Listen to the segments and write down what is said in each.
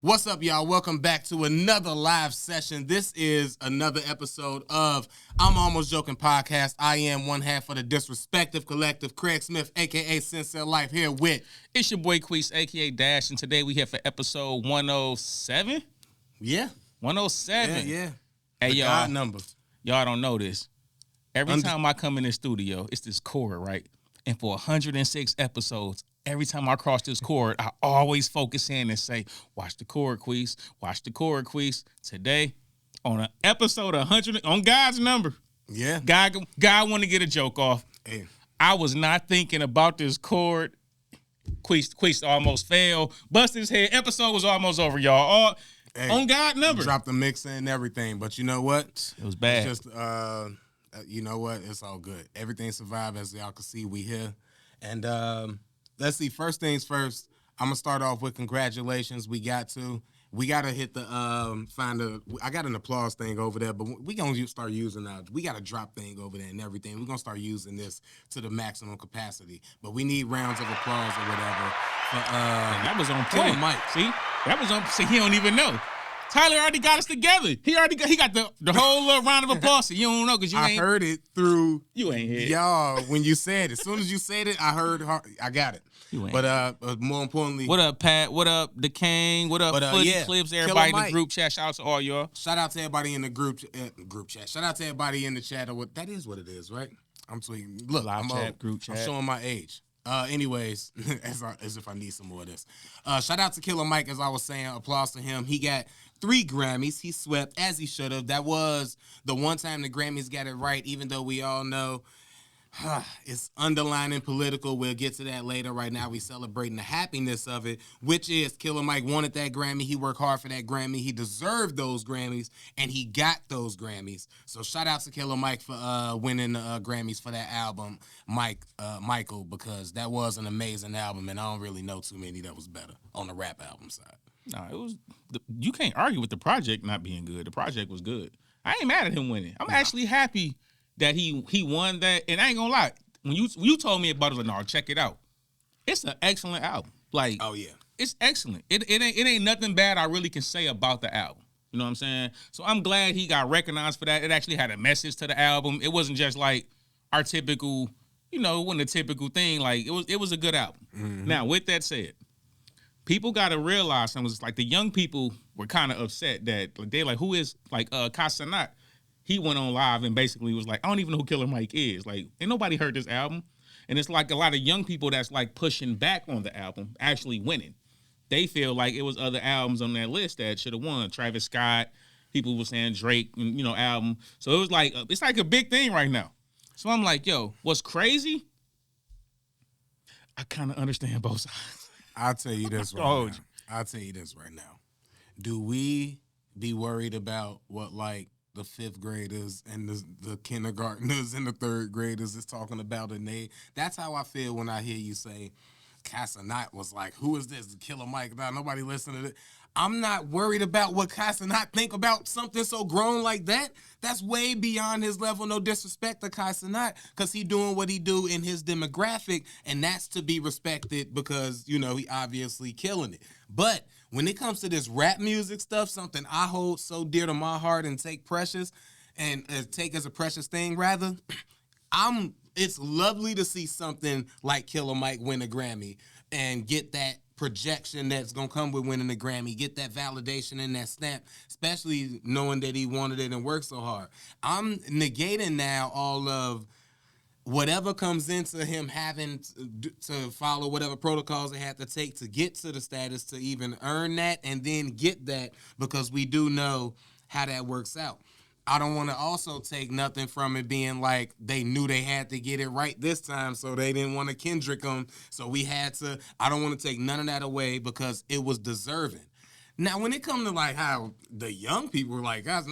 What's up, y'all? Welcome back to another live session. This is another episode of I'm Almost Joking Podcast. I am one half of the Disrespective Collective, Craig Smith, a.k.a. Sincere Life, here with... It's your boy Queese, a.k.a. Dash, and today we here for episode 107? Yeah. 107. Yeah. Hey, the y'all. God number. Y'all don't know this. Every time I come in the studio, it's this chord, right? And for 106 episodes, every time I cross this chord, I always focus in and say, watch the chord, Queese. Watch the chord, Queese. Today, on an episode 100, on God's number. Yeah. God want to get a joke off. Hey. I was not thinking about this chord. Queese almost fell. Busted his head. Episode was almost over, y'all. On God number. Dropped the mixer and everything, but you know what? It was bad. It's just, you know what? It's all good. Everything survived, as y'all can see. We here. And let's see. First things first, I'm going to start off with congratulations. We got to hit the, I got an applause thing over there, but we going to start using we got a drop thing over there and everything. We're going to start using this to the maximum capacity. But we need rounds of applause or whatever. That was on Killer point. Mike. See? That was on. See, he don't even know. Tyler already got us together. He got the whole round of applause. So you don't know because I heard it through you ain't here. y'all when you said it. As soon as you said it, I heard. I got it. You ain't. But more importantly, What up, Pat? What up, the King? What up, Footy Clips? Everybody in the group chat. Shout out to all y'all. Shout out to everybody in the group chat. Shout out to everybody in the chat. Or what that is what it is, right? I'm tweeting. Look, Live I'm chat, old. group chat. I'm showing my age. Anyways, as if I need some more of this. Shout out to Killer Mike, as I was saying. Applause to him. He got 3 Grammys. He swept, as he should have. That was the one time the Grammys got it right, even though we all know it's underlining political. We'll get to that later. Right now, we celebrating the happiness of it, which is Killer Mike wanted that Grammy. He worked hard for that Grammy. He deserved those Grammys, and he got those Grammys. So shout out to Killer Mike for winning the Grammys for that album, Michael, because that was an amazing album, and I don't really know too many that was better on the rap album side. Nah, it was. You can't argue with the project not being good. The project was good. I ain't mad at him winning. I'm actually happy that he won that. And I ain't gonna lie, when you told me about it, I was like, no, check it out. It's an excellent album. Like, oh yeah, it's excellent. It ain't nothing bad I really can say about the album. You know what I'm saying? So I'm glad he got recognized for that. It actually had a message to the album. It wasn't just like our typical, it wasn't a typical thing. Like it was a good album. Mm-hmm. Now, with that said, people got to realize something. It's like the young people were kind of upset that they're like, who is like Kai Cenat? He went on live and basically was like, I don't even know who Killer Mike is. Like, ain't nobody heard this album. And it's like a lot of young people that's like pushing back on the album actually winning. They feel like it was other albums on that list that should have won. Travis Scott, people were saying Drake, album. So it was like, it's like a big thing right now. So I'm like, yo, what's crazy? I kind of understand both sides. I'll tell you this right now. Do we be worried about what like the 5th graders and the kindergartners and the 3rd graders is talking about? And that's how I feel when I hear you say Kai Cenat was like, who is this? Killer Mike. Now, nobody listening to it. I'm not worried about what Kai Cenat think about something so grown like that. That's way beyond his level. No disrespect to Kai Cenat, because he doing what he do in his demographic, and that's to be respected because, he obviously killing it. But when it comes to this rap music stuff, something I hold so dear to my heart and take precious and take as a precious thing, rather, it's lovely to see something like Killer Mike win a Grammy and get that projection that's going to come with winning the Grammy, get that validation and that stamp, especially knowing that he wanted it and worked so hard. I'm negating now all of whatever comes into him having to follow whatever protocols they have to take to get to the status to even earn that and then get that, because we do know how that works out. I don't want to also take nothing from it being like they knew they had to get it right this time, so they didn't want to Kendrick them. So we had to. I don't want to take none of that away because it was deserving. Now, when it comes to like how the young people were like, guys,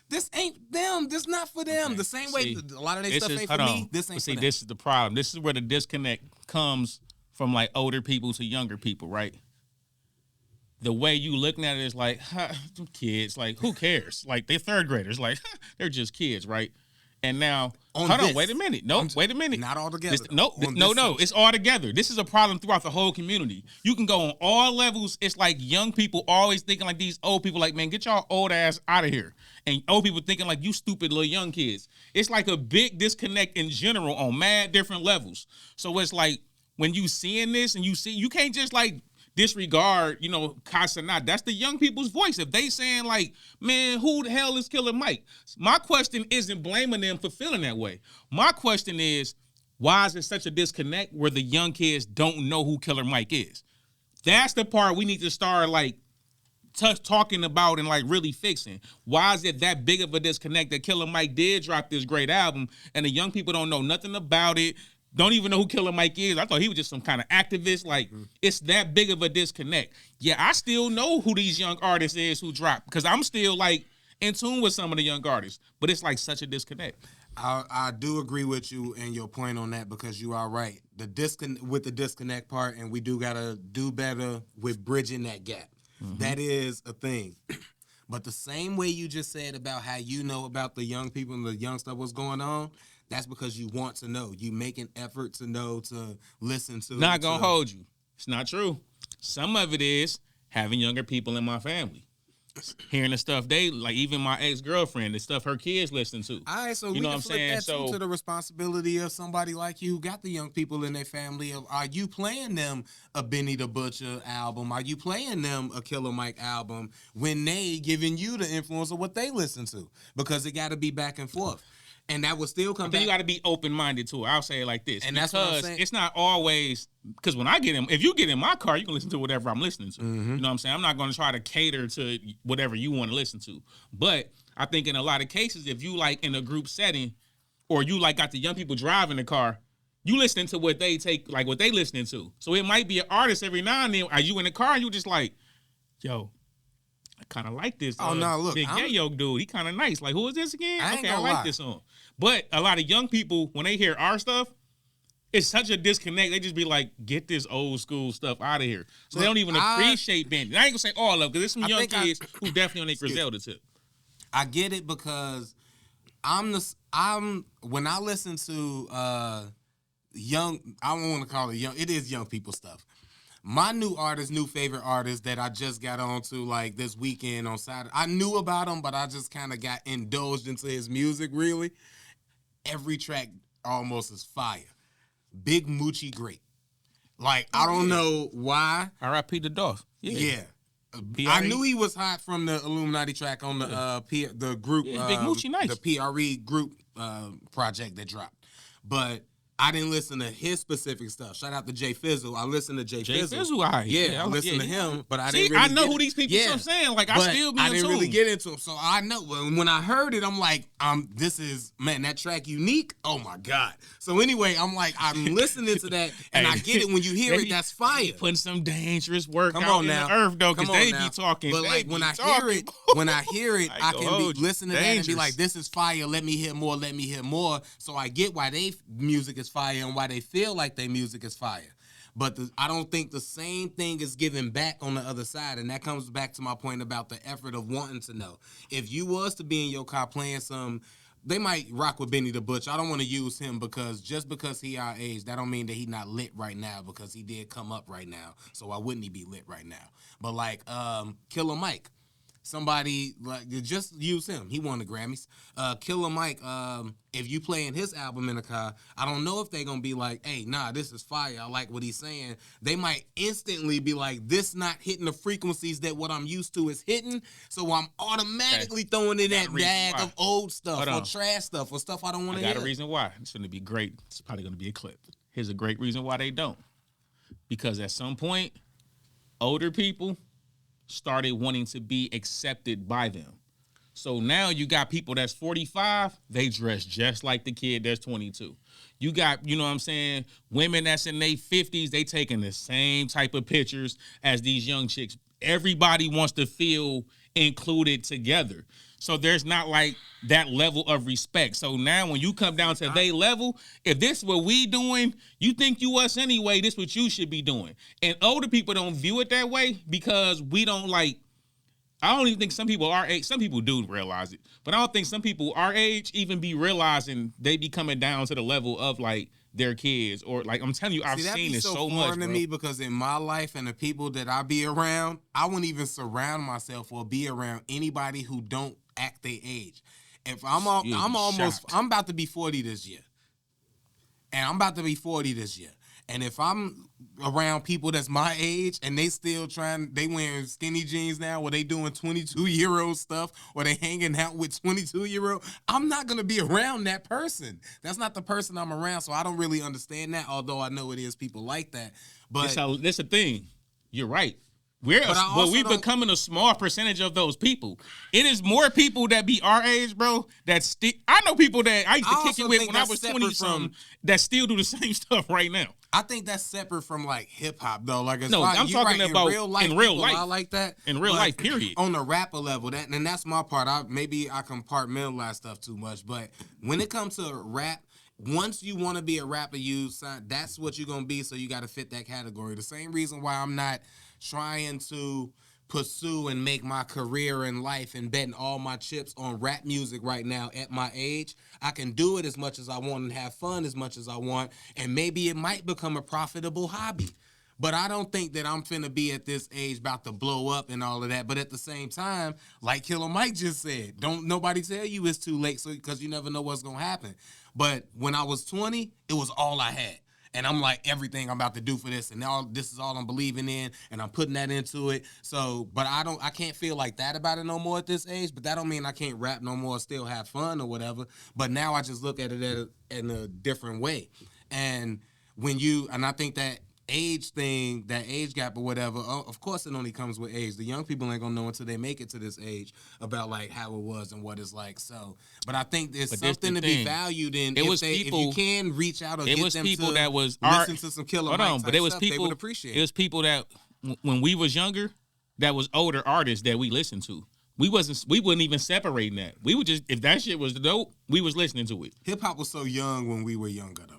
this ain't them. This not for them. Okay. The same way a lot of their stuff ain't for me. This ain't for them. This is the problem. This is where the disconnect comes from, like older people to younger people, right? The way you looking at it is like, kids, like, who cares? Like, they're 3rd graders. Like, they're just kids, right? And now, hold on, wait a minute. No, wait a minute. Not all together. No, it's all together. This is a problem throughout the whole community. You can go on all levels. It's like young people always thinking like these old people, like, man, get y'all old ass out of here. And old people thinking like you stupid little young kids. It's like a big disconnect in general on mad different levels. So it's like when you seeing this and you can't just like disregard, Casanat. That's the young people's voice. If they saying like, man, who the hell is Killer Mike? My question isn't blaming them for feeling that way. My question is, why is there such a disconnect where the young kids don't know who Killer Mike is? That's the part we need to start like talking about and like really fixing. Why is it that big of a disconnect that Killer Mike did drop this great album and the young people don't know nothing about it? Don't even know who Killer Mike is. I thought he was just some kind of activist. Like, it's that big of a disconnect. Yeah, I still know who these young artists is who dropped because I'm still, like, in tune with some of the young artists. But it's, like, such a disconnect. I do agree with you and your point on that because you are right. With the disconnect part, and we do got to do better with bridging that gap. Mm-hmm. That is a thing. But the same way you just said about how you know about the young people and the young stuff, what's going on, that's because you want to know. You make an effort to know, to listen to. Not going to hold you. It's not true. Some of it is having younger people in my family. Hearing the stuff they, like even my ex-girlfriend, the stuff her kids listen to. All right, so we can flip that too to the responsibility of somebody like you who got the young people in their family. Are you playing them a Benny the Butcher album? Are you playing them a Killer Mike album when they giving you the influence of what they listen to? Because it got to be back and forth. And that would still come back. You got to be open-minded to it. I'll say it like this. And that's what I'm saying. It's not always, because when I get in, if you get in my car, you can listen to whatever I'm listening to. Mm-hmm. You know what I'm saying? I'm not going to try to cater to whatever you want to listen to. But I think in a lot of cases, if you like in a group setting, or you like got the young people driving the car, you listening to what they take, like what they listening to. So it might be an artist every now and then. Are you in the car and you just like, yo, I kind of like this. Oh, no, look. Big Yayo dude. He kind of nice. Like, who is this again? I like this song. But a lot of young people, when they hear our stuff, it's such a disconnect. They just be like, get this old school stuff out of here. So look, they don't even appreciate Benny. I ain't going to say all of them, because there's some young kids who definitely on their Griselda tip. I get it because when I listen to young, I don't want to call it young, it is young people stuff. My new favorite artist that I just got onto like this weekend on Saturday. I knew about him, but I just kind of got indulged into his music, really. Every track almost is fire. Big Moochie Great. Like, I don't know why. R.I.P. to Dolph. Yeah. I knew he was hot from the Illuminati track on the group. Yeah, Big Moochie, nice. The PRE group project that dropped. But I didn't listen to his specific stuff. Shout out to Jay Fizzle. I listened to Jay Fizzle. I listened to him, but I didn't really I know who these people are saying. Like, I still be I didn't really get into him. So I know when I heard it, I'm like, this is, man, that track Unique. Oh my God. So anyway, I'm like, I'm listening to that and I get it. When you hear it, that's fire. Putting some dangerous work out in the earth though, because they be talking. But like when I hear it, I can be listening to that and be like, this is fire. Let me hear more. Let me hear more. So I get why they music is fire and why they feel like their music is fire. But I don't think the same thing is given back on the other side. And that comes back to my point about the effort of wanting to know. If you was to be in your car playing some, they might rock with Benny the Butcher. I don't want to use him because just because he our age, that don't mean that he not lit right now because he did come up right now. So why wouldn't he be lit right now? But like Killer Mike. Somebody, like, just use him. He won the Grammys. Killer Mike, if you playing his album in the car, I don't know if they're going to be like, hey, nah, this is fire. I like what he's saying. They might instantly be like, this not hitting the frequencies that what I'm used to is hitting, so I'm automatically throwing in that bag of old stuff or trash stuff or stuff I don't want to hear. I got a reason why. It's going to be great. It's probably going to be a clip. Here's a great reason why they don't. Because at some point, older people started wanting to be accepted by them. So now you got people that's 45, they dress just like the kid that's 22. You got, you know what I'm saying, women that's in their 50s, they taking the same type of pictures as these young chicks. Everybody wants to feel included together. So there's not like that level of respect. So now when you come down to their level, if this what we doing, you think you us anyway, this what you should be doing. And older people don't view it that way because we don't like, I don't even think some people our age, some people do realize it, but I don't think some people our age even be realizing they be coming down to the level of like their kids or like I'm telling you, I've seen it so much. To me because in my life and the people that I be around, I wouldn't even surround myself or be around anybody who don't act their age. If I'm about to be 40 this year. And I'm about to be 40 this year. And if I'm around people that's my age and they still they wearing skinny jeans now or they doing 22-year-old stuff or they hanging out with 22-year-old, I'm not going to be around that person. That's not the person I'm around. So I don't really understand that, although I know it is people like that. But that's the thing. You're right. We're becoming a small percentage of those people. It is more people that be our age, bro. I know people that I used to kick it with when I was 20-something that still do the same stuff right now. I think that's separate from like hip hop though. Like I'm talking about in real life. I like that in real life. Period. On the rapper level, that's my part. Maybe I compartmentalize stuff too much, but when it comes to rap. Once you want to be a rapper, that's what you're going to be, so you got to fit that category. The same reason why I'm not trying to pursue and make my career in life and betting all my chips on rap music right now at my age. I can do it as much as I want and have fun as much as I want, and maybe it might become a profitable hobby. But I don't think that I'm finna be at this age about to blow up and all of that. But at the same time, like Killer Mike just said, don't nobody tell you it's too late because you never know what's going to happen. But when I was 20, it was all I had. And I'm like, everything I'm about to do for this, and now this is all I'm believing in, and I'm putting that into it. So, but I can't feel like that about it no more at this age, but that don't mean I can't rap no more, still have fun or whatever. But now I just look at it in a different way. And I think that age thing, that age gap or whatever, of course it only comes with age. The young people ain't gonna know until they make it to this age about like how it was and what it's like. So, but I think there's something to be valued in. If you can reach out or get them to listen to some Killer Mike type stuff, they would appreciate it. It was people that when we was younger, that was older artists that we listened to. We wouldn't even separating that. We would just, if that shit was dope, we was listening to it. Hip hop was so young when we were younger though.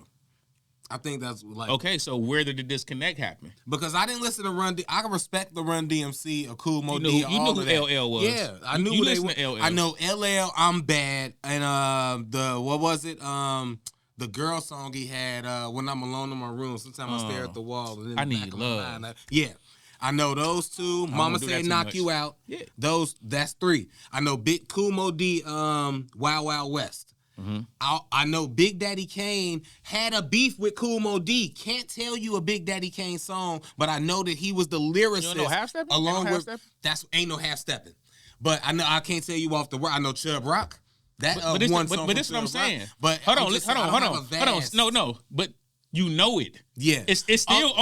I think that's like okay. So where did the disconnect happen? Because I didn't listen to Run. I can respect the Run DMC, Cool Mo D. You knew who LL was. Yeah, I knew who they were. I know LL. I'm Bad, and what was it? The girl song he had. When I'm alone in my room, sometimes I stare at the wall. And I need love. Yeah. I know those two. Mama Said Knock You Out. Yeah. That's three. I know Big Cool Mo D. Wild Wild West. Mm-hmm. I know Big Daddy Kane had a beef with Cool Mo D. Can't tell you a Big Daddy Kane song, but I know that he was the lyricist. You don't know Half Steppin'? Along with ain't no Half Steppin'. But I know I can't tell you off the word. I know Chubb Rock. But this is what I'm saying. But hold on. No. But you know it. Yeah. It's still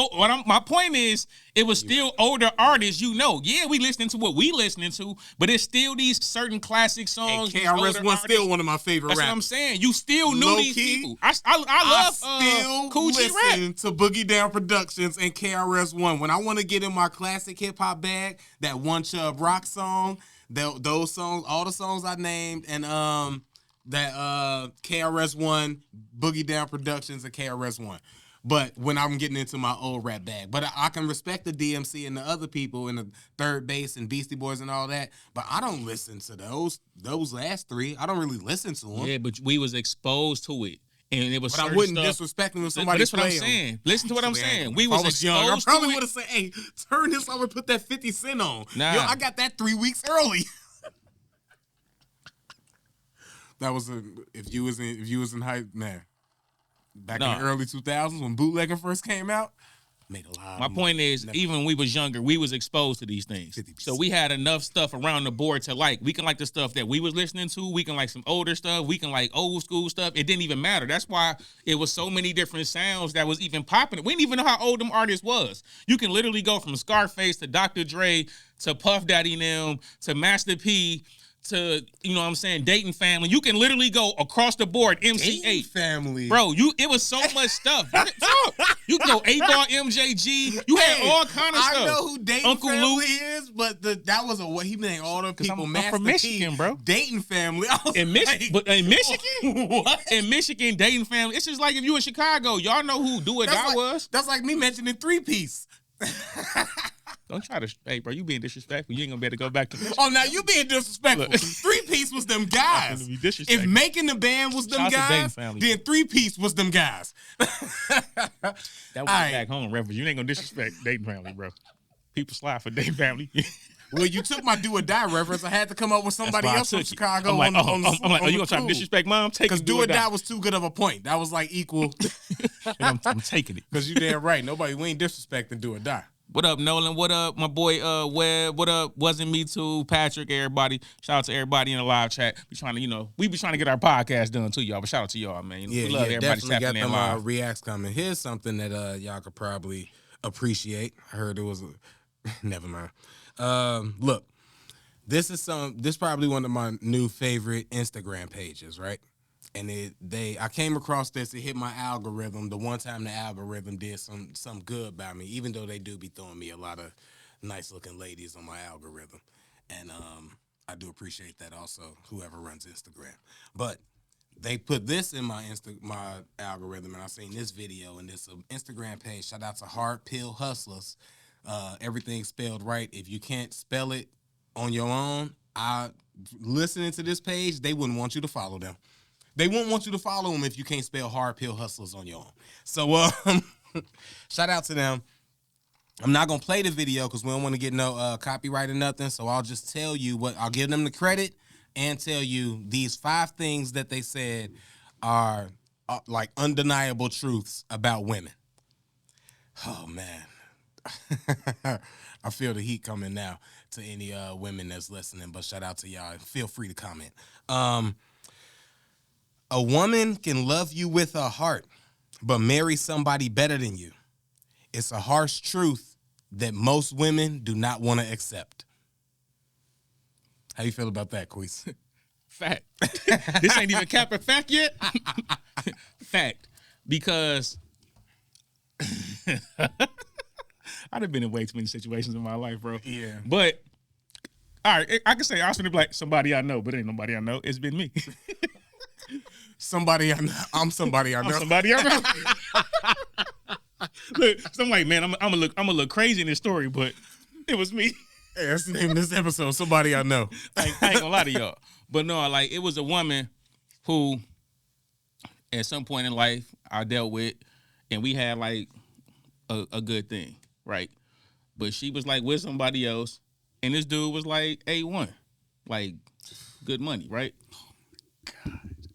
my point is it was still older artists, you know. Yeah, we listening to what we listening to, but it's still these certain classic songs. And KRS-One still one of my favorite rappers. That's what I'm saying. You still knew these people. I love Cool G Rap to Boogie Down Productions and KRS-One. When I want to get in my classic hip hop bag, that one Chubb Rock song, those songs, all the songs I named, and that KRS-One, Boogie Down Productions, and KRS-One. But when I'm getting into my old rap bag. But I can respect the DMC and the other people in the Third Base and Beastie Boys and all that. But I don't listen to those last three. I don't really listen to them. Yeah, but we was exposed to it. And it was but I wouldn't disrespect them if somebody But that's what I'm saying. Listen to what I'm saying. We was exposed young. I probably would have said, hey, turn this over and put that 50 Cent on. Nah. Yo, I got that 3 weeks early. That was if you was in high back in the early 2000s when bootlegging first came out, made a lot. My point is, even when we was younger, we was exposed to these things. 50%. So we had enough stuff around the board to like. We can like the stuff that we was listening to. We can like some older stuff. We can like old school stuff. It didn't even matter. That's why it was so many different sounds that was even popping. We didn't even know how old them artists was. You can literally go from Scarface to Dr. Dre to Puff Daddy and them to Master P to, you know what I'm saying, Dayton Family. You can literally go across the board, MC8. Dayton Family. Bro, it was so much stuff. You can go 8-Ball MJG. You had all kind of stuff. I know who Dayton Uncle Family Luke is, but that was he named all the people. I'm from Michigan, bro. Dayton Family. In Michigan? What? In Michigan, Dayton Family. It's just like if you in Chicago, y'all know who Do or Die was. That's like me mentioning 3 Piece. Don't try to. Hey, bro, you being disrespectful. You ain't gonna be able to go back to this. Oh, now you being disrespectful. Look. 3-piece was them guys. Be disrespectful. If Making the Band was them Shout out to Dayton guys, family. then 3-piece was them guys. That was Alright. back home reference. You ain't gonna disrespect Dayton family, bro. People slide for Dayton family. Well, you took my Do or Die reference. I had to come up with somebody else from Chicago. I'm like, on the, I'm like, on you the gonna try to cool. disrespect mom? Take Because it. Do or Die was too good of a point. That was like equal. And I'm taking it. Because you damn right. We ain't disrespecting Do or Die. What up, Nolan? What up, my boy Webb? What up? Wasn't Me Too, Patrick, everybody. Shout out to everybody in the live chat. We trying to, we be trying to get our podcast done too, y'all. But shout out to y'all, man. We love everybody definitely got tapping in them live. reacts coming. Here's something that y'all could probably appreciate. I heard it was never mind. Look, this is probably one of my new favorite Instagram pages, right? And I came across this. It hit my algorithm. The one time the algorithm did some good by me, even though they do be throwing me a lot of nice looking ladies on my algorithm, and I do appreciate that also. Whoever runs Instagram, but they put this in my algorithm, and I seen this video and this Instagram page. Shout out to Hard Pill Hustlers. Everything spelled right. If you can't spell it on your own, listening to this page, they wouldn't want you to follow them. They won't want you to follow them if you can't spell Hard Pill Hustlers on your own. So shout out to them. I'm not going to play the video because we don't want to get no copyright or nothing. So I'll just tell you I'll give them the credit and tell you these 5 things that they said are like undeniable truths about women. Oh, man. I feel the heat coming now to any women that's listening, but shout out to y'all. Feel free to comment. A woman can love you with her heart, but marry somebody better than you. It's a harsh truth that most women do not want to accept. How you feel about that, Queese? Fact. This ain't even cap or fact yet. Fact. Because I'd have been in way too many situations in my life, bro. Yeah. But, all right, I can say I was gonna be like somebody I know, but it ain't nobody I know. It's been me. Somebody I know. I'm somebody I know. Somebody I know. Look, so I'm like, man, I'm gonna look crazy in this story, but it was me. Hey, that's the name of this episode. Somebody I know. I ain't gonna lie to y'all. But no, like it was a woman who at some point in life I dealt with, and we had like a good thing, right? But she was like with somebody else, and this dude was like A1, like good money, right?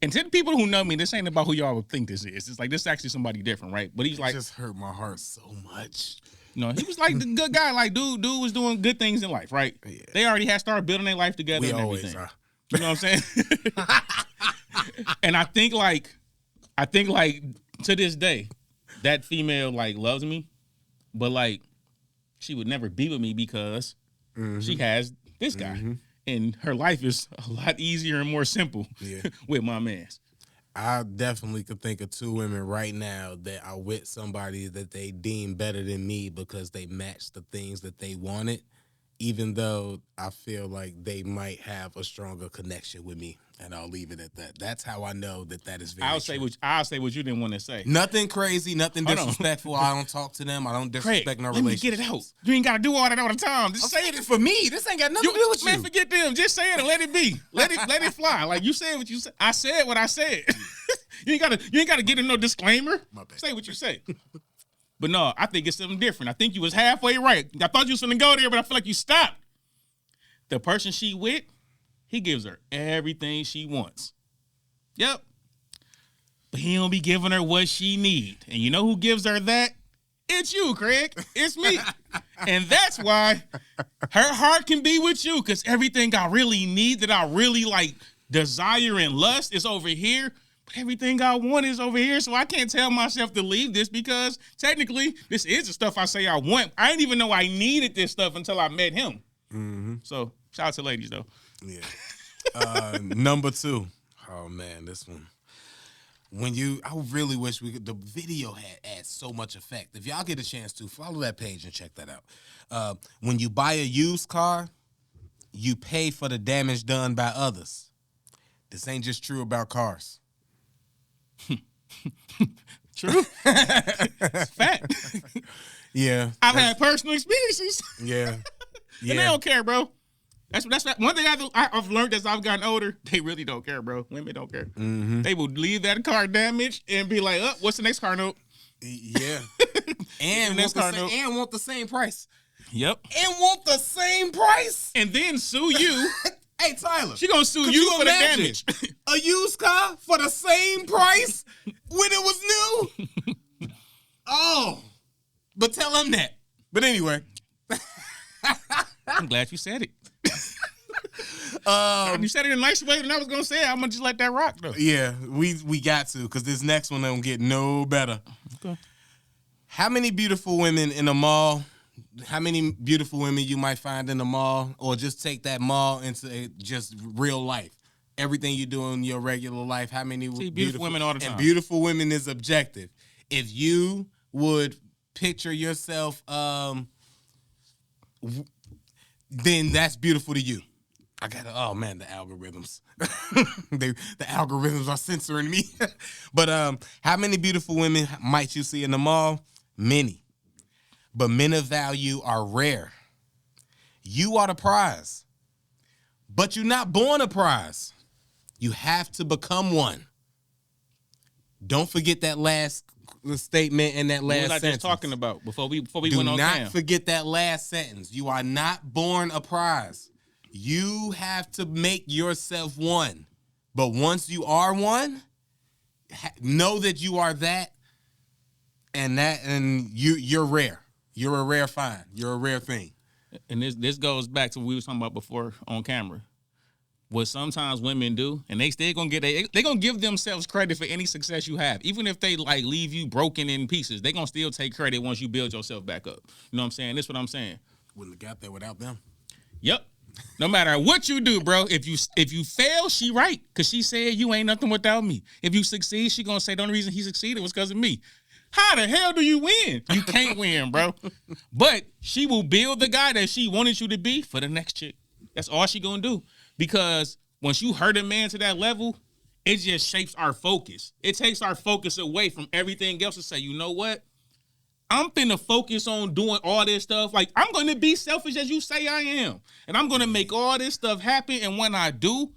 And to the people who know me, this ain't about who y'all would think this is. It's like this is actually somebody different, right? But he's like, it just hurt my heart so much. no, he was like the good guy. Like dude was doing good things in life, right? Yeah. They already had started building their life together. We and always everything. are. You know what I'm saying? And I think like to this day, that female like loves me, but like she would never be with me because she has this guy. And her life is a lot easier and more simple with my mans. I definitely could think of 2 women right now that are with somebody that they deem better than me because they match the things that they wanted, even though I feel like they might have a stronger connection with me. And I'll leave it at that. That's how I know that is very I'll true. say what you didn't want to say. Nothing crazy, nothing Hold on. disrespectful. I don't talk to them. I don't disrespect Craig, no let me relationship. get it out. You ain't got to do all that all the time. Just say it. for me. This ain't got nothing to do with Man, you. forget them. Just say it and let it be. Let it fly. Like you said what you said. I said what I said. you ain't gotta get in no disclaimer. My bad. Say what you say. But no, I think it's something different. I think you was halfway right. I thought you was gonna go there, but I feel like you stopped. The person she with, he gives her everything she wants. Yep. But he don't be giving her what she need. And you know who gives her that? It's you, Craig. It's me. And that's why her heart can be with you, because everything I really need, that I really like desire and lust, is over here. But everything I want is over here. So I can't tell myself to leave this, because technically this is the stuff I say I want. I didn't even know I needed this stuff until I met him. So shout out to ladies though. Yeah. Number 2. Oh man, this one. I really wish the video had so much effect. If y'all get a chance to, follow that page and check that out. When you buy a used car, you pay for the damage done by others. This ain't just true about cars. True. It's fact. Yeah. I've had personal experiences. Yeah. And they don't care, bro. That's one thing I've learned as I've gotten older. They really don't care, bro. Women don't care. Mm-hmm. They will leave that car damaged and be like, "Oh, what's the next car note?" Yeah. and want the same price. Yep. And want the same price. And then sue you. Hey, Tyler. She gonna sue you for the damage. A used car for the same price when it was new? Oh. But tell him that. But anyway. I'm glad you said it. You said it in a nicer way than I was gonna say it. I'm gonna just let that rock though. Yeah, we got to, because this next one don't get no better. Okay. How many beautiful women in a mall? How many beautiful women you might find in the mall, or just take that mall into just real life? Everything you do in your regular life. How many beautiful women all the time? And beautiful women is objective. If you would picture yourself, then that's beautiful to you. Oh man, the algorithms. The algorithms are censoring me. But how many beautiful women might you see in the mall? Many. But men of value are rare. You are the prize. But you're not born a prize. You have to become one. Don't forget that last statement and that last sentence. What was I just talking about before we Do went on not cam? forget that last sentence. You are not born a prize. You have to make yourself one. But once you are one, know that you are that, and you're rare. You're a rare find. You're a rare thing. And this goes back to what we were talking about before on camera. What sometimes women do, and they still gonna they gonna give themselves credit for any success you have, even if they like leave you broken in pieces. They gonna still take credit once you build yourself back up. You know what I'm saying? That's what I'm saying. Wouldn't have got there without them. Yep. No matter what you do, bro, if you fail, she right, cause she said you ain't nothing without me. If you succeed, she gonna say the only reason he succeeded was because of me. How the hell do you win? You can't win, bro. But she will build the guy that she wanted you to be for the next chick. That's all she gonna do. Because once you hurt a man to that level, it just shapes our focus. It takes our focus away from everything else to say, you know what? I'm finna focus on doing all this stuff. Like, I'm gonna be selfish as you say I am. And I'm gonna make all this stuff happen. And when I do,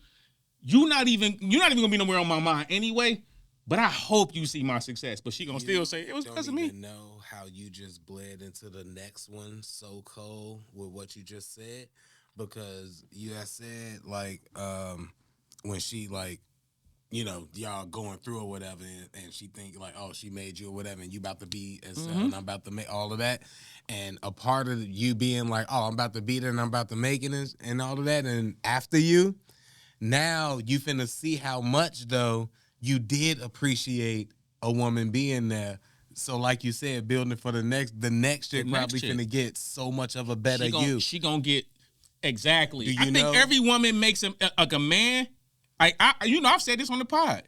you're not even gonna be nowhere on my mind anyway. But I hope you see my success. But she gonna still say it was because of me. I don't know how you just bled into the next one so cold with what you just said. Because you had said, like, when she, like, you know, y'all going through or whatever, and she think, like, oh, she made you or whatever, and you about to be, and I'm about to make all of that. And a part of you being like, oh, I'm about to beat her and I'm about to make it and all of that. And after you, now you finna see how much, though, you did appreciate a woman being there. So, like you said, building for the next chick probably finna get so much of a better you. She gonna get. Exactly. I think know? every woman makes him like a man. I've said this on the pod.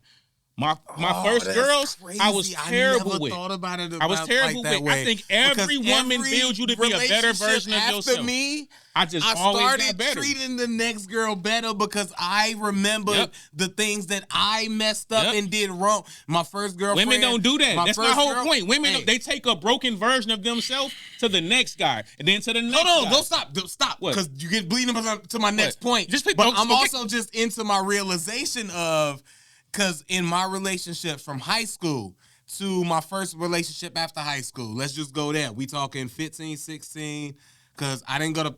My first girls, crazy. I was terrible with. Thought about it. I was terrible like with. I think every woman builds you to be a better version of yourself. After me, I always started got better. treating the next girl better because I remember the things that I messed up and did wrong. My first girlfriend. Women don't do that. That's my whole point. Women, they take a broken version of themselves to the next guy, and then to the next. Hold on, guy. don't stop, because you get bleeding to my next point. I'm also just into my realization of. Because in my relationship from high school to my first relationship after high school, let's just go there. We talking 15, 16, because I didn't go to,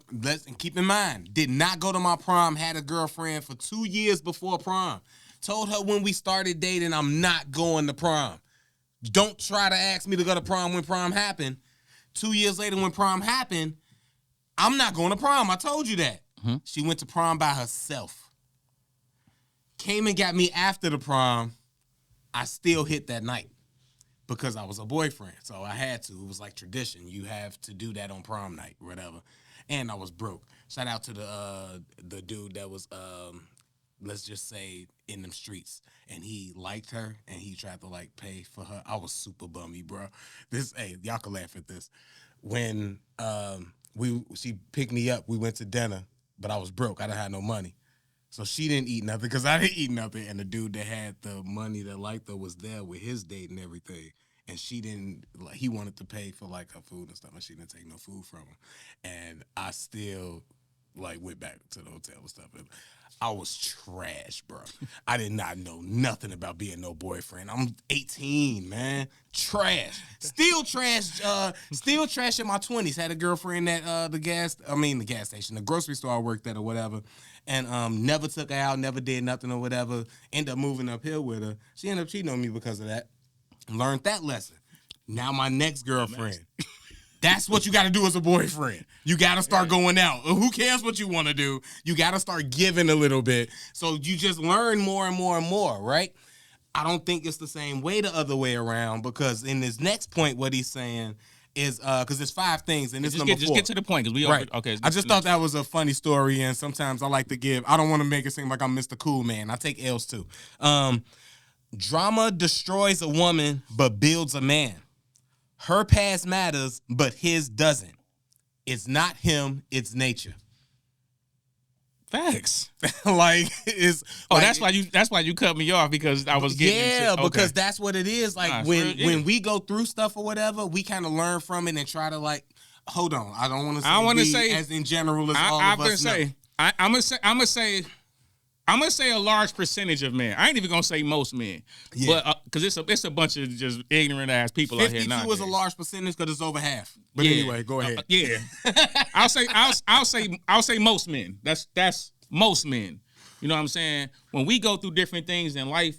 and keep in mind, did not go to my prom, had a girlfriend for 2 years before prom. Told her when we started dating, I'm not going to prom. Don't try to ask me to go to prom when prom happened. 2 years later when prom happened, I'm not going to prom. I told you that. Mm-hmm. She went to prom by herself. Came and got me after the prom. I still hit that night because I was a boyfriend, so I had to. It was like tradition. You have to do that on prom night, whatever. And I was broke. Shout out to the dude that was, let's just say, in them streets, and he liked her, and he tried to like pay for her. I was super bummy, bro. Y'all can laugh at this. When she picked me up, we went to dinner, but I was broke. I didn't have no money. So she didn't eat nothing because I didn't eat nothing. And the dude that had the money that liked her was there with his date and everything. and she didn't like. He wanted to pay for like her food and stuff, and she didn't take no food from him. And I still like went back to the hotel and stuff. And I was trash, bro. I did not know nothing about being no boyfriend. I'm 18, man. Trash. Still trash. Still trash in my 20s. Had a girlfriend at the gas station, the grocery store I worked at or whatever. And never took her out, never did nothing or whatever. Ended up moving uphill with her. She ended up cheating on me because of that. Learned that lesson. Now my next girlfriend. That's what you got to do as a boyfriend. You got to start going out. Who cares what you want to do? You got to start giving a little bit. So you just learn more and more and more, right? I don't think it's the same way the other way around, because in this next point, what he's saying is, because there's 5 things, and this number 4. Just get to the point, because we right. Okay. I just thought that was a funny story, and sometimes I like to give. I don't want to make it seem like I'm Mr. Cool Man. I take L's too. Drama destroys a woman, but builds a man. Her past matters, but his doesn't. It's not him, it's nature. Facts. Like it's that's why you cut me off, because I was getting into, because that's what it is. Like when we go through stuff or whatever, we kind of learn from it and try to like, hold on, I don't want to say as in general as all of us. I'm gonna say a large percentage of men. I ain't even gonna say most men, but because it's a bunch of just ignorant ass people out here. 52 is a large percentage because it's over half. But anyway, go ahead. I'll say most men. That's most men. You know what I'm saying? When we go through different things in life,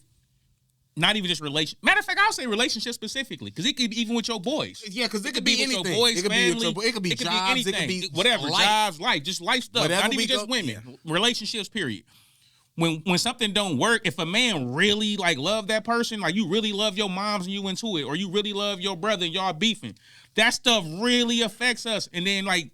not even just Matter of fact, I'll say relationship specifically, because it could be even with your boys. Yeah, because it could be anything. With your boys, family. It could be jobs. Anything. It could be whatever. life. Jobs, life, just life stuff. Whatever not even just women. Relationships. Period. When something don't work, if a man really like love that person, like you really love your moms and you into it, or you really love your brother and y'all beefing, that stuff really affects us. And then like,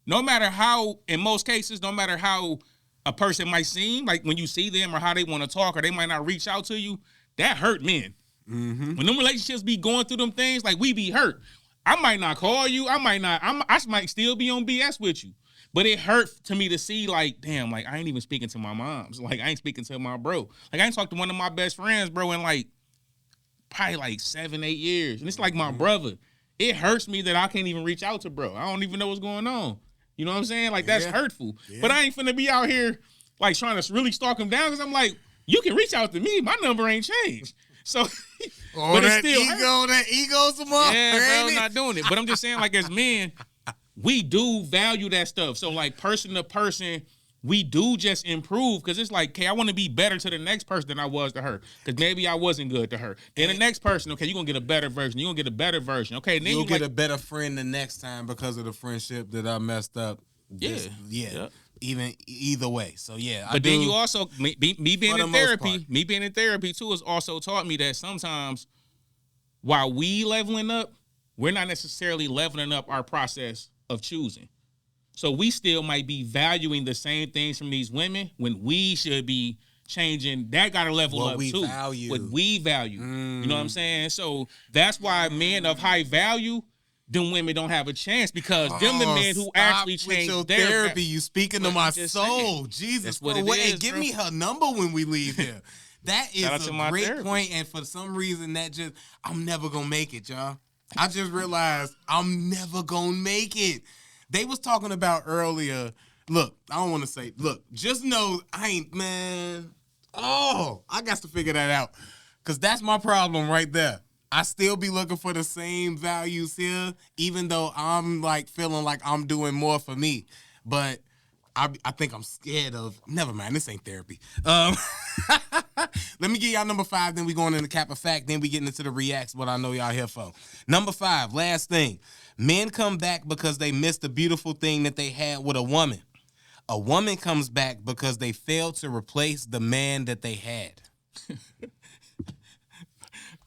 no matter how, in most cases, no matter how a person might seem, like when you see them or how they want to talk, or they might not reach out to you, that hurt men. Mm-hmm. When them relationships be going through them things, like we be hurt. I might not call you. I might still be on BS with you. But it hurt to me to see, like, damn, like, I ain't even speaking to my moms. Like, I ain't speaking to my bro. Like, I ain't talked to one of my best friends, bro, in, like, probably, like, 7, 8 years. And it's like my brother. It hurts me that I can't even reach out to bro. I don't even know what's going on. You know what I'm saying? Like, that's hurtful. Yeah. But I ain't finna be out here, like, trying to really stalk him down, because I'm like, you can reach out to me. My number ain't changed. So, but it's still that ego's some more. Yeah, bro, not doing it. But I'm just saying, like, as men, we do value that stuff. So, like, person to person, we do just improve, because it's like, okay, I want to be better to the next person than I was to her, because maybe I wasn't good to her. Then the next person, okay, you're going to get a better version. You're going to get a better version. Okay, then you'll get a better friend the next time because of the friendship that I messed up. Even either way. So, yeah. But then you also, me being in therapy too, has also taught me that sometimes while we leveling up, we're not necessarily leveling up our process of choosing. So we still might be valuing the same things from these women when we should be changing. That got to level up too. What we value. You know what I'm saying? So that's why men of high value, them women don't have a chance, because them the men who actually change your their therapy. You speaking to my soul. Saying. Jesus. What it is, give me her number when we leave here. That is a great point, and for some reason I'm never going to make it, y'all. I just realized I'm never gonna make it. They was talking about earlier. Look, I don't want to say. Look, just know I ain't, man. Oh, I got to figure that out, because that's my problem right there. I still be looking for the same values here, even though I'm like feeling like I'm doing more for me. But I think I'm scared of. Never mind, this ain't therapy. Let me get y'all number 5, then we going into cap of fact, then we getting into the reacts, what I know y'all here for. Number 5, last thing. Men come back because they missed the beautiful thing that they had with a woman. A woman comes back because they failed to replace the man that they had.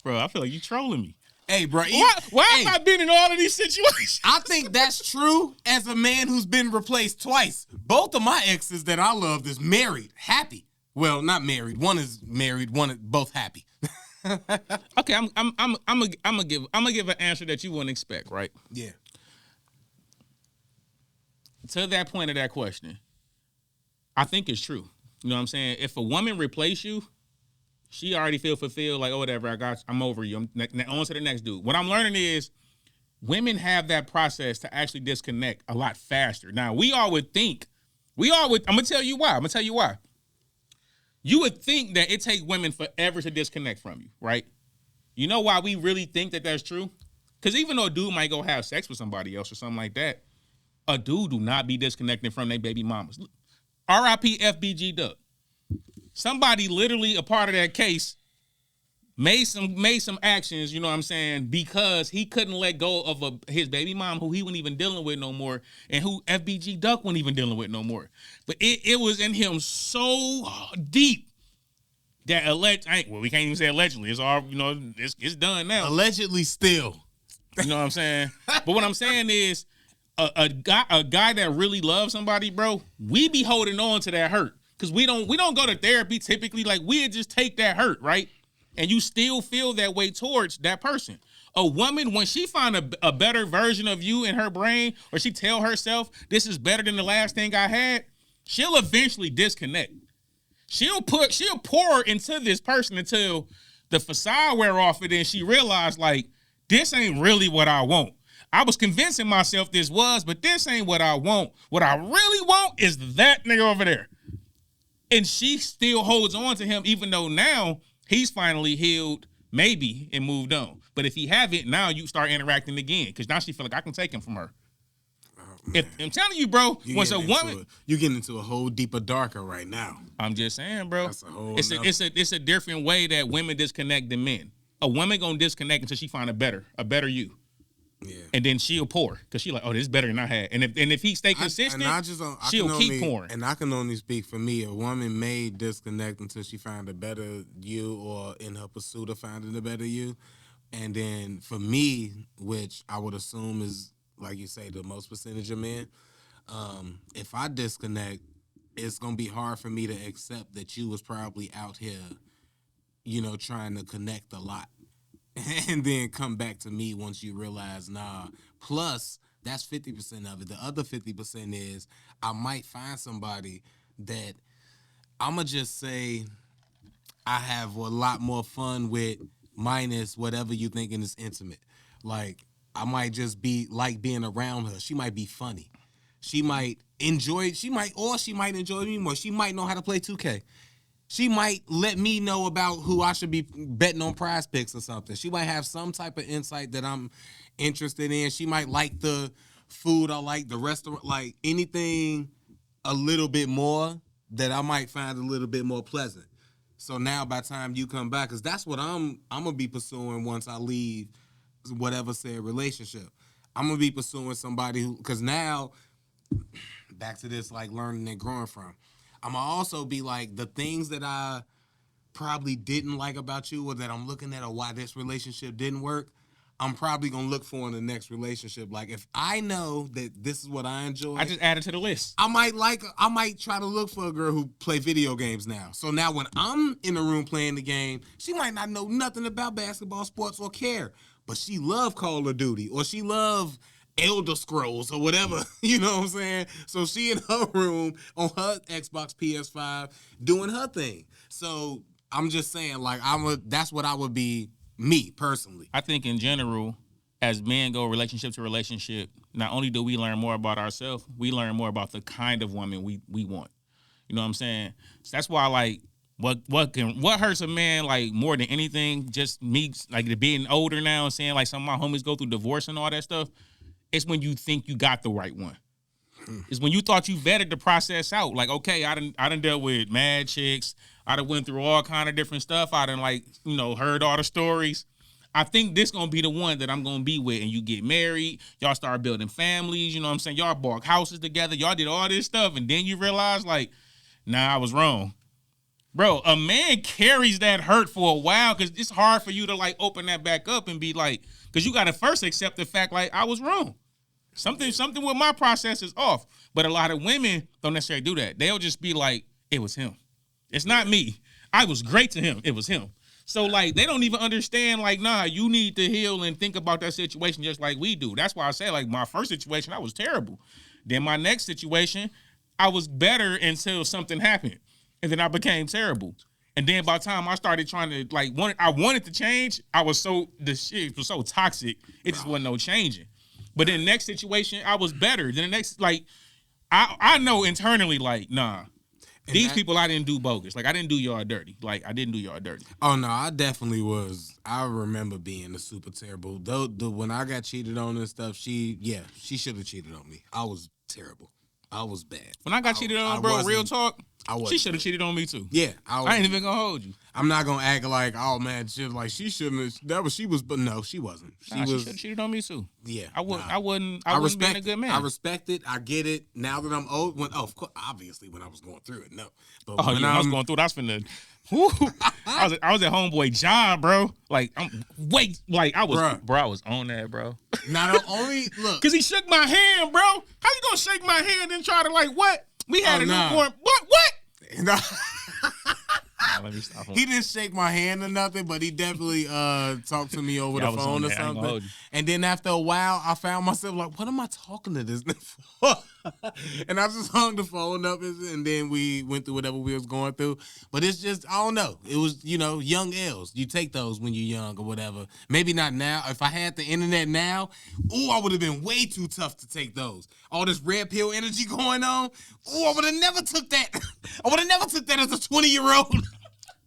Bro, I feel like you trolling me. Hey, bro. Why have I been in all of these situations? I think that's true as a man who's been replaced twice. Both of my exes that I loved is married, happy. Well, not married. One is married. One is both happy. Okay, I'm gonna give an answer that you wouldn't expect, right? Yeah. To that point of that question, I think it's true. You know what I'm saying? If a woman replace you, She already feel fulfilled, like, oh, whatever, I'm over you. I'm on to the next dude. What I'm learning is women have that process to actually disconnect a lot faster. Now, I'm gonna tell you why. You would think that it takes women forever to disconnect from you, right? You know why we really think that that's true? Because even though a dude might go have sex with somebody else or something like that, a dude do not be disconnecting from their baby mamas. R.I.P. FBG Duck. Somebody literally a part of that case made some actions, you know what I'm saying, because he couldn't let go of his baby mom who he wasn't even dealing with no more and who FBG Duck wasn't even dealing with no more. But it was in him so deep that we can't even say allegedly. It's all, you know, it's done now. Allegedly still. You know what I'm saying? But what I'm saying is a guy that really loves somebody, bro, we be holding on to that hurt. Because we don't go to therapy typically. Like, we just take that hurt, right? And you still feel that way towards that person. A woman, when she find a better version of you in her brain, or she tell herself, this is better than the last thing I had, she'll eventually disconnect. She'll pour into this person until the facade wear off it and she realized, like, this ain't really what I want. I was convincing myself this was, but this ain't what I want. What I really want is that nigga over there. And she still holds on to him, even though now he's finally healed, maybe, and moved on. But if he haven't, now you start interacting again, because now she feel like I can take him from her. I'm telling you, bro, once a woman, you're getting into a whole deeper, darker right now. I'm just saying, bro. That's a whole it's a different way that women disconnect than men. A woman gonna disconnect until she find a better you. Yeah. And then she'll pour because she like, oh, this is better than I had. And if he stay consistent, she'll keep pouring. And I can only speak for me. A woman may disconnect until she find a better you, or in her pursuit of finding a better you. And then for me, which I would assume is, like you say, the most percentage of men, if I disconnect, it's gonna be hard for me to accept that you was probably out here, you know, trying to connect a lot. And then come back to me once you realize, nah. Plus, that's 50% of it. The other 50% is I might find somebody that I'ma just say I have a lot more fun with, minus whatever you thinking is intimate. Like, I might just be like being around her. She might be funny. She might enjoy me more. She might know how to play 2K. She might let me know about who I should be betting on Prize Picks or something. She might have some type of insight that I'm interested in. She might like the food I like, the restaurant, like anything a little bit more that I might find a little bit more pleasant. So now by the time you come back, because that's what I'm going to be pursuing once I leave whatever said relationship. I'm going to be pursuing somebody who, because now, back to this, like learning and growing from, I'm going to also be like, the things that I probably didn't like about you, or that I'm looking at, or why this relationship didn't work, I'm probably going to look for in the next relationship. Like, if I know that this is what I enjoy, I just add it to the list. I might try to look for a girl who play video games now. So now when I'm in the room playing the game, she might not know nothing about basketball, sports, or care, but she love Call of Duty, or she love Elder Scrolls or whatever, you know what I'm saying? So she in her room on her Xbox PS5 doing her thing. So I'm just saying, like, that's what I would be, me personally. I think in general, as men go relationship to relationship, not only do we learn more about ourselves, we learn more about the kind of woman we want. You know what I'm saying? So that's why, like, what hurts a man, like, more than anything, just me, like, being older now and saying, like, some of my homies go through divorce and all that stuff. It's when you think you got the right one. It's when you thought you vetted the process out. Like, okay, I done dealt with mad chicks. I done went through all kind of different stuff. I done, like, you know, heard all the stories. I think this gonna be the one that I'm gonna be with. And you get married. Y'all start building families. You know what I'm saying? Y'all bought houses together. Y'all did all this stuff. And then you realize, like, nah, I was wrong. Bro, a man carries that hurt for a while because it's hard for you to, like, open that back up and be like, because you got to first accept the fact, like, I was wrong. Something with my process is off. But a lot of women don't necessarily do that. They'll just be like, it was him. It's not me. I was great to him. It was him. So, like, they don't even understand, like, nah, you need to heal and think about that situation just like we do. That's why I say, like, my first situation, I was terrible. Then my next situation, I was better until something happened. And then I became terrible. And then by the time I started trying to I wanted to change, the shit was so toxic. It just wasn't no changing. But in the next situation, I was better. Then the next, I know internally, nah. And these people I didn't do bogus. I didn't do y'all dirty. I didn't do y'all dirty. Oh no, I definitely was. I remember being a super terrible. Though when I got cheated on and stuff, she should have cheated on me. I was terrible. I was bad. When I got cheated on, bro, real talk, she should have cheated on me too. Yeah, I ain't even gonna hold you. I'm not gonna act like, oh man, she shouldn't have. But no, she wasn't. She should have cheated on me too. Yeah, I wouldn't being a good man. I respect it. I get it. Now that I'm old, of course, obviously when I was going through it, no. But when I was going through it, I was finna. I was at homeboy John, bro. I was on that, bro. Not only look, cause he shook my hand, bro. How you gonna shake my hand and try to what? We had a newborn. What? No. Let me stop him. He didn't shake my hand or nothing, but he definitely talked to me over the phone or something. And then after a while, I found myself what am I talking to this nigga for? And I just hung the phone up, and then we went through whatever we was going through. But it's just, I don't know. It was, young L's. You take those when you're young or whatever. Maybe not now. If I had the internet now, I would have been way too tough to take those. All this red pill energy going on. I would have never took that. I would have never took that as a 20-year-old.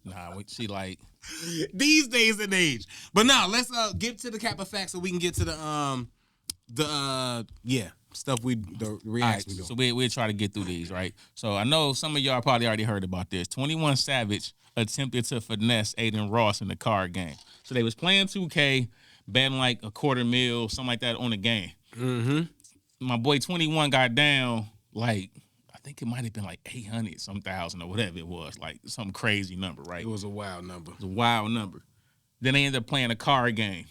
Nah, see, these days and age. But now let's get to the cap of facts so we can get to the stuff the reacts we do. So we'll try to get through these, right? So I know some of y'all probably already heard about this. 21 Savage attempted to finesse Adin Ross in the card game. So they was playing 2K, betting $250,000, something like that on the game. Mm-hmm. My boy 21 got down I think it might have been 800 some thousand or whatever it was, some crazy number, right? It was a wild number. It was a wild number. Then they ended up playing a card game,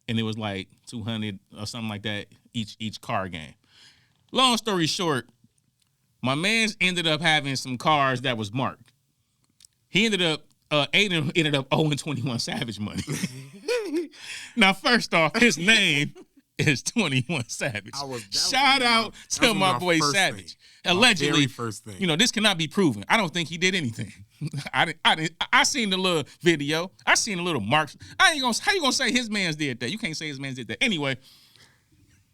and it was 200 or something like that each card game. Long story short, my man's ended up having some cards that was marked. He ended up Adin ended up owing 21 Savage money. Now, first off, his name is 21 Savage. Shout out to my boy Savage. Allegedly, first thing. This cannot be proven. I don't think he did anything. I seen the little video. I seen the little marks. How you gonna say his man's did that? You can't say his man's did that. Anyway,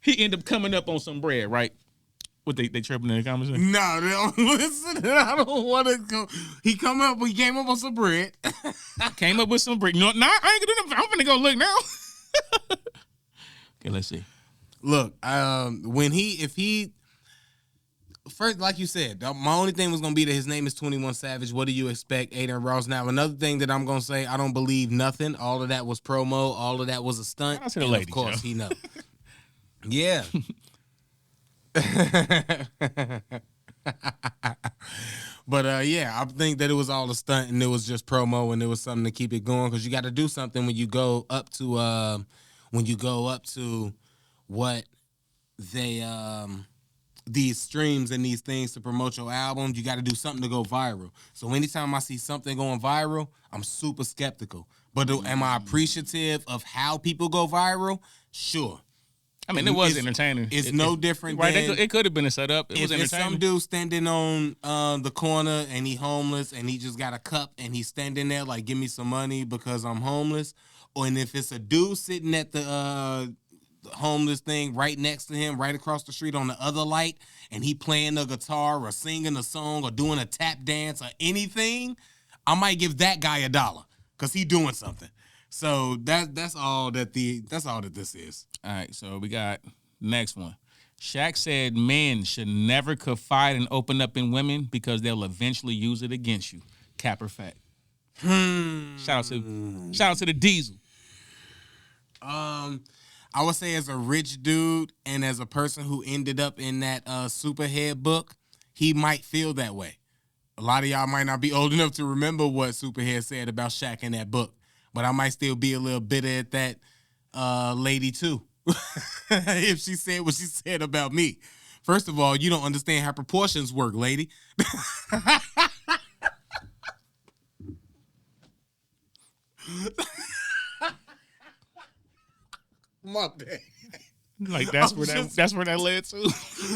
he ended up coming up on some bread, right? What they tripping in the comments? No, they don't listen. I don't want to go. He came up on some bread. Came up with some bread. I ain't gonna do nothing. I'm gonna go look now. Okay, let's see. Look, if he first, like you said, my only thing was gonna be that his name is 21 Savage. What do you expect, Adin Ross? Now, another thing that I'm gonna say, I don't believe nothing. All of that was promo. All of that was a stunt. Shout out to the lady, of course, Joe. He know. Yeah. But I think that it was all a stunt and it was just promo and it was something to keep it going because you got to do something when you go up to what they these streams and these things to promote your album. You got to do something to go viral. So anytime I see something going viral, I'm super skeptical. But am I appreciative of how people go viral? Sure. I mean, it was entertaining. It's no different right, than... It could have been a setup. It was entertaining. If some dude standing on the corner and he homeless and he just got a cup and he's standing there give me some money because I'm homeless, and if it's a dude sitting at the homeless thing right next to him, right across the street on the other light, and he playing a guitar or singing a song or doing a tap dance or anything, I might give that guy $1 because he doing something. So that's all that this is. All right, so we got next one. Shaq said men should never confide and open up in women because they'll eventually use it against you. Cap or fact? Shout out to the Diesel. I would say as a rich dude and as a person who ended up in that Superhead book, he might feel that way. A lot of y'all might not be old enough to remember what Superhead said about Shaq in that book. But I might still be a little bitter at that lady, too, if she said what she said about me. First of all, you don't understand how proportions work, lady. My bad. That's where that led to.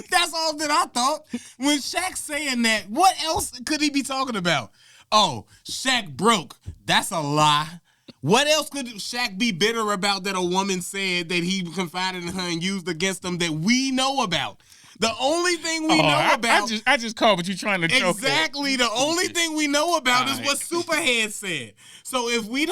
That's all that I thought. When Shaq's saying that, what else could he be talking about? Oh, Shaq broke. That's a lie. What else could Shaq be bitter about that a woman said that he confided in her and used against him that we know about? The only thing we know about... I just called what you trying to joke. Exactly. The only thing we know about is what Superhead said. So if we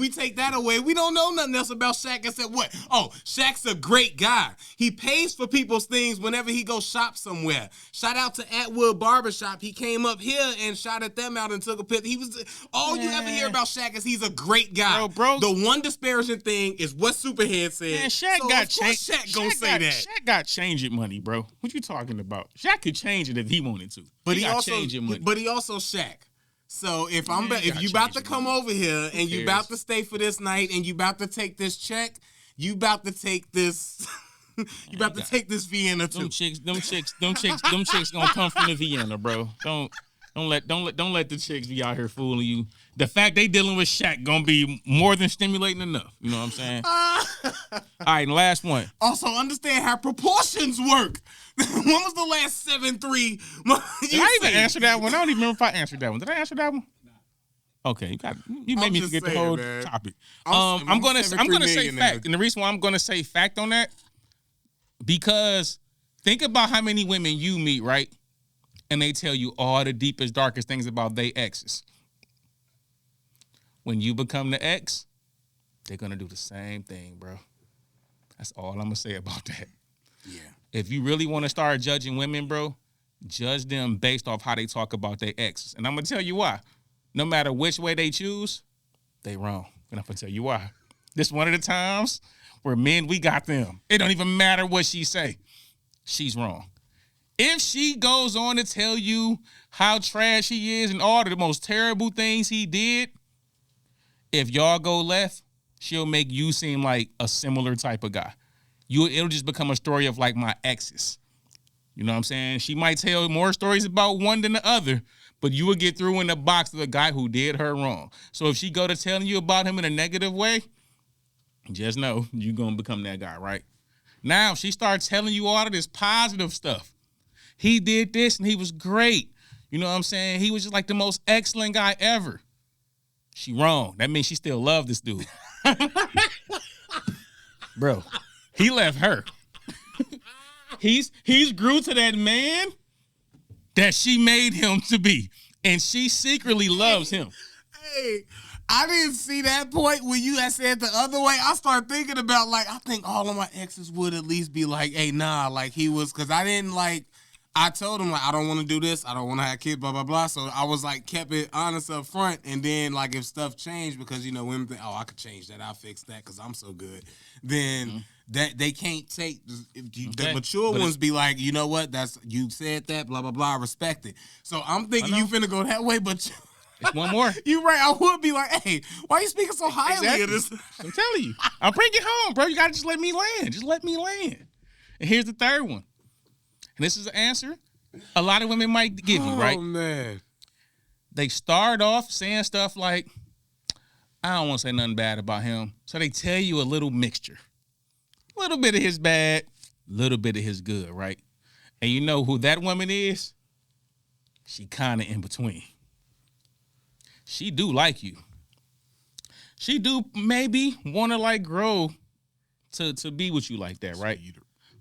take that away, we don't know nothing else about Shaq except what? Oh, Shaq's a great guy. He pays for people's things whenever he goes shop somewhere. Shout out to Atwood Barbershop. He came up here and shouted them out and took a picture. You ever hear about Shaq is he's a great guy. Bro. The one disparaging thing is what Superhead said. Man, Shaq got change. Shaq got change it money, bro. What you talking about? Shaq could change it if he wanted to. But he also change it money. But he also Shaq. So if you about to come over here and you about to stay for this night and you about to take this check, you about to take this. You about to take this Vienna too. Them chicks gonna come from the Vienna, bro. Don't let the chicks be out here fooling you. The fact they dealing with Shaq gonna be more than stimulating enough. You know what I'm saying? All right, and last one. Also, understand how proportions work. When was the last 7'3"? Did I even answer that one? I don't even remember if I answered that one. Did I answer that one? Okay, you made me forget the whole topic. I'm gonna say fact, and the reason why I'm gonna say fact on that, because think about how many women you meet, right? And they tell you all the deepest, darkest things about their exes. When you become the ex, they're gonna do the same thing, bro. That's all I'm gonna say about that. Yeah. If you really want to start judging women, bro, judge them based off how they talk about their exes. And I'm gonna tell you why. No matter which way they choose, they wrong. And I'm gonna tell you why. This is one of the times where men, we got them. It don't even matter what she say. She's wrong. If she goes on to tell you how trash he is and all the most terrible things he did, if y'all go left, she'll make you seem like a similar type of guy. It'll just become a story of like my exes. You know what I'm saying? She might tell more stories about one than the other, but you will get through in the box of the guy who did her wrong. So if she go to telling you about him in a negative way, just know you're going to become that guy, right? Now, if she starts telling you all of this positive stuff, he did this and he was great. You know what I'm saying? He was just like the most excellent guy ever. She wrong. That means she still love this dude. Bro, he left her. He's grew to that man that she made him to be. And she secretly loves him. Hey, I didn't see that point when you had said the other way. I started thinking about, like, I think all of my exes would at least be like, hey, nah, like he was, because I didn't like, I told him, like, I don't want to do this. I don't want to have kids, blah, blah, blah. So I was like, kept it honest up front. And then, like, if stuff changed, because, you know, women think, oh, I could change that. I'll fix that because I'm so good. Then that they can't take, the mature ones be like, you know what? You said that, blah, blah, blah. I respect it. So I'm thinking you finna go that way, but It's one more. You're right. I would be like, hey, why are you speaking so highly of this? I'm telling you. I'll bring it home, bro. You got to just let me land. Just let me land. And here's the third one. And this is an answer a lot of women might give you, right? Oh, man. They start off saying stuff like, I don't want to say nothing bad about him. So they tell you a little mixture. A little bit of his bad, a little bit of his good, right? And you know who that woman is? She kind of in between. She do like you. She do maybe want to like grow to be with you like that, right?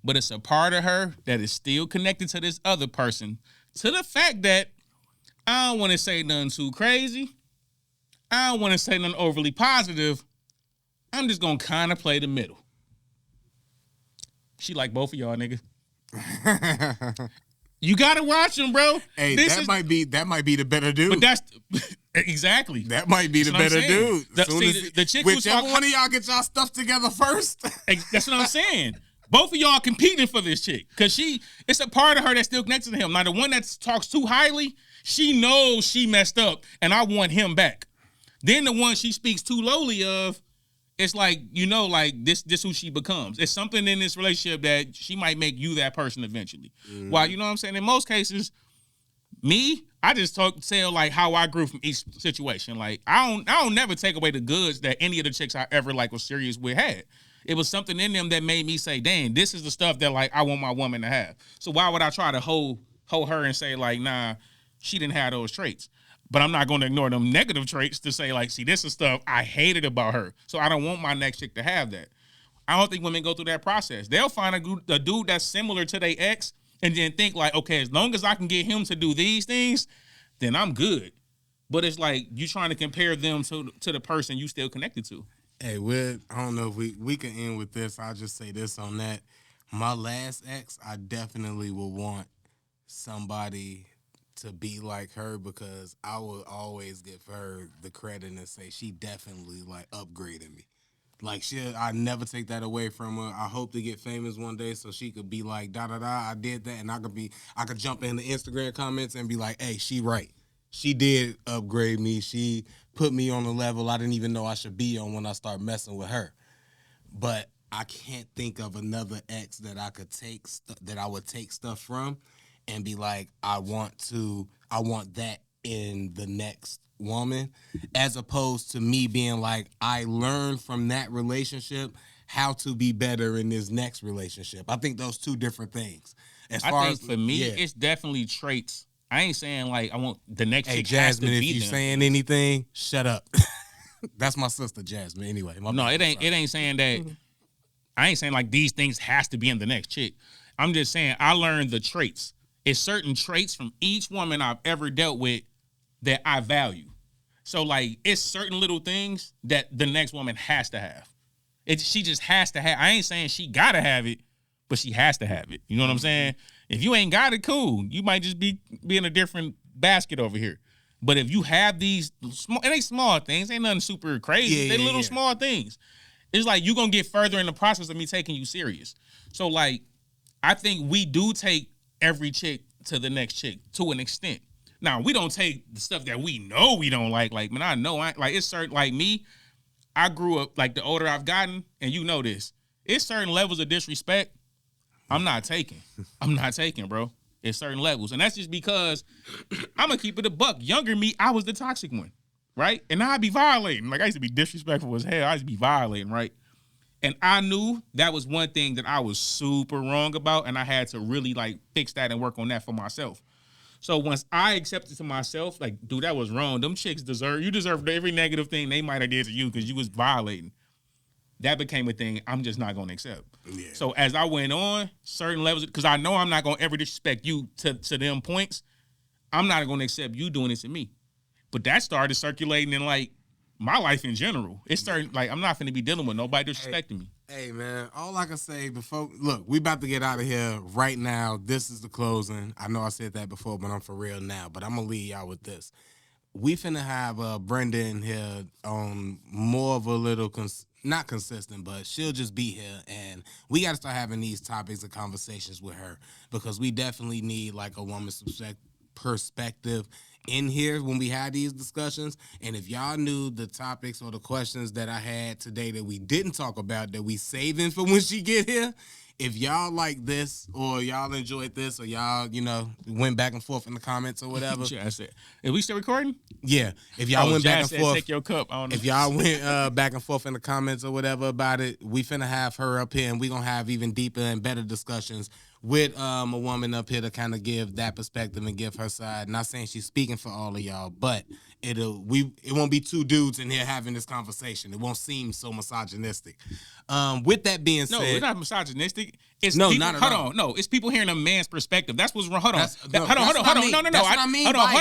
But it's a part of her that is still connected to this other person, to the fact that I don't want to say nothing too crazy. I don't want to say nothing overly positive. I'm just going to kind of play the middle. She like both of y'all, nigga. You got to watch them, bro. Hey, that might be the better dude. But that's exactly. That might be the better dude. The chick whichever one of y'all get y'all stuff together first. That's what I'm saying. Both of y'all competing for this chick. Because it's a part of her that's still connected to him. Now, the one that talks too highly, she knows she messed up, and I want him back. Then the one she speaks too lowly of, it's like, you know, like this who she becomes. It's something in this relationship that she might make you that person eventually. Mm. While, you know what I'm saying? In most cases, I just tell like how I grew from each situation. Like, I don't never take away the goods that any of the chicks I ever like was serious with had. It was something in them that made me say, dang, this is the stuff that like I want my woman to have. So why would I try to hold her and say like, nah, she didn't have those traits? But I'm not going to ignore them negative traits to say, like, see, this is stuff I hated about her. So I don't want my next chick to have that. I don't think women go through that process. They'll find a dude that's similar to their ex and then think like, okay, as long as I can get him to do these things, then I'm good. But it's like you trying to compare them to the person you still connected to. Hey, I don't know if we can end with this. I'll just say this on that. My last ex, I definitely would want somebody to be like her because I would always give her the credit and say she definitely like upgraded me. Like I never take that away from her. I hope to get famous one day so she could be like da da da. I did that, and I could jump in the Instagram comments and be like, hey, she right. She did upgrade me. She put me on a level I didn't even know I should be on when I start messing with her. But I can't think of another ex that I could that I would take stuff from and be like, I want that in the next woman, as opposed to me being like, I learned from that relationship how to be better in this next relationship. I think those two different things. For me, it's definitely traits. I ain't saying like I want the next chick Jasmine, has to be if you saying anything, shut up. That's my sister Jasmine. Anyway, it ain't saying that. I ain't saying like these things has to be in the next chick. I'm just saying I learned the traits. It's certain traits from each woman I've ever dealt with that I value. So like it's certain little things that the next woman has to have. She just has to have. I ain't saying she gotta have it, but she has to have it. You know what I'm saying? If you ain't got it, cool. You might just be in a different basket over here. But if you have these small, it ain't small things. Ain't nothing super crazy. They little small things. It's like you gonna get further in the process of me taking you serious. So like, I think we do take every chick to the next chick to an extent. Now we don't take the stuff that we know we don't like. Like, man, I know like it's certain like me. I grew up like the older I've gotten, and you know this. It's certain levels of disrespect. I'm not taking, bro. It's certain levels. And that's just because I'm going to keep it a buck. Younger me, I was the toxic one, right? And I'd be violating. Like, I used to be disrespectful as hell. I used to be violating, right? And I knew that was one thing that I was super wrong about, and I had to really, like, fix that and work on that for myself. So once I accepted to myself, like, dude, that was wrong. Them chicks you deserve every negative thing they might have did to you because you was violating. That became a thing I'm just not going to accept. Yeah. So as I went on, certain levels, because I know I'm not going to ever disrespect you to them points, I'm not going to accept you doing it to me. But that started circulating in, like, my life in general. It started, like, I'm not going to be dealing with nobody disrespecting me. Hey, man, all I can say before, look, we about to get out of here right now. This is the closing. I know I said that before, but I'm for real now. But I'm going to leave y'all with this. We finna have Brenda in here on more of a little not consistent, but she'll just be here, and we got to start having these topics and conversations with her because we definitely need like a woman's perspective in here when we had these discussions. And if y'all knew the topics or the questions that I had today that we didn't talk about that we saving for when she get here, if y'all like this or y'all enjoyed this or y'all, went back and forth in the comments or whatever. Is we still recording? Yeah. If y'all went back and forth. Take your cup. I don't know. If y'all went back and forth in the comments or whatever about it, we finna have her up here and we gonna have even deeper and better discussions with a woman up here to kind of give that perspective and give her side. Not saying she's speaking for all of y'all, but it won't be two dudes in here having this conversation. It won't seem so misogynistic. With that being said, no, it's not misogynistic. It's no, people, not at hold all. on, no, it's people hearing a man's perspective. That's what's wrong. Hold on, No, hold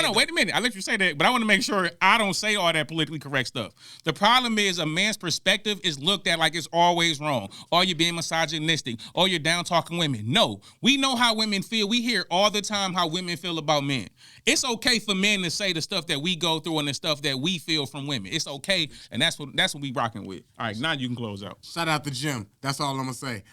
on. Wait a minute. I let you say that, but I want to make sure I don't say all that politically correct stuff. The problem is a man's perspective is looked at like it's always wrong, or you're being misogynistic, or you're down talking women. No, we know how women feel. We hear all the time how women feel about men. It's okay for men to say the stuff that we go through and the stuff that we feel from women. It's okay, and that's what we rocking with. All right, now you can close out. Shout out to Jim. That's all I'm gonna say.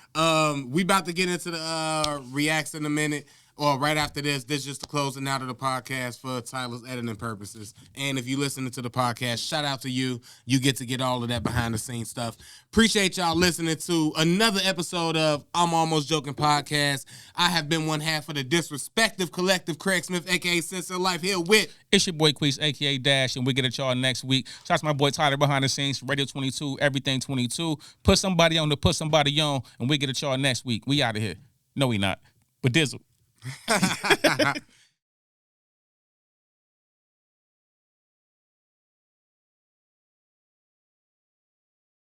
We about to get into the reacts in a minute, or right after this. This is just the closing out of the podcast for Tyler's editing purposes. And if you listening to the podcast, shout out to you. You get to get all of that behind the scenes stuff. Appreciate y'all listening to another episode of I'm Almost Joking Podcast. I have been one half of the disrespective collective, Craig Smith, aka Sense of Life, here with it's your boy Queese, aka Dash, and we get at y'all next week. Shout out to my boy Tyler behind the scenes, Radio 22, Everything 22. Put somebody on to put somebody on, and we get at y'all next week. We out of here. No, we not. But Dizzle.